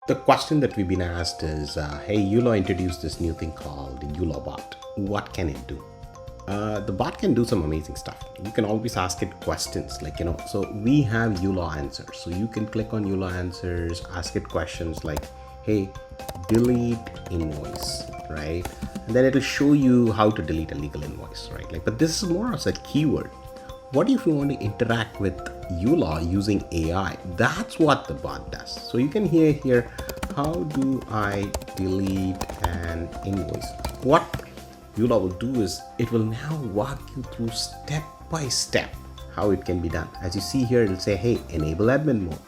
The question that we've been asked is, hey, uLaw introduced this new thing called the uLaw bot. What can it do? The bot can do some amazing stuff. You can always ask it questions so we have uLaw answers. So you can click on uLaw answers, ask it questions like, hey, delete invoice, right? And then it'll show you how to delete a legal invoice, right? But this is more as a keyword. What if you want to interact with uLaw using AI? That's what the bot does. So you can hear here, how do I delete an invoice? What uLaw will do is it will now walk you through step by step how it can be done. As you see here, it'll say, hey, enable admin mode,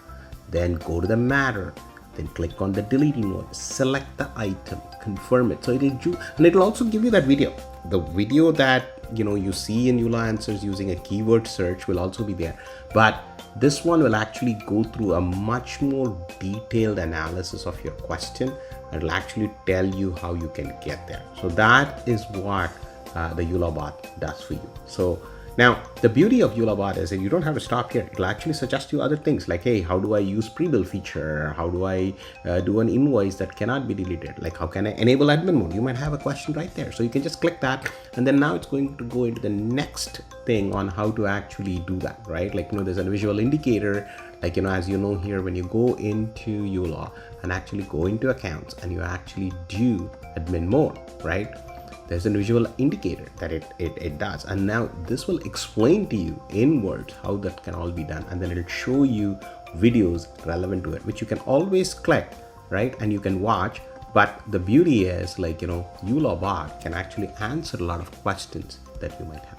then go to the matter, then click on the delete invoice, select the item, confirm it. So it'll do, and it'll also give you that video. The video that you see in uLaw answers using a keyword search will also be there, but this one will actually go through a much more detailed analysis of your question. It'll actually tell you how you can get there. So that is what the uLaw bot does for you. So now the beauty of uLaw bot is that you don't have to stop here. It'll actually suggest you other things like, hey, how do I use pre-bill feature? How do I do an invoice that cannot be deleted? Like, how can I enable admin mode? You might have a question right there. So you can just click that, and then now it's going to go into the next thing on how to actually do that, right? There's a visual indicator, as you know here, when you go into uLaw and actually go into accounts and you actually do admin mode, right? There's a visual indicator that it does, and now this will explain to you in words how that can all be done, and then it'll show you videos relevant to it, which you can always click, right, and you can watch. But the beauty is, uLaw bot can actually answer a lot of questions that you might have.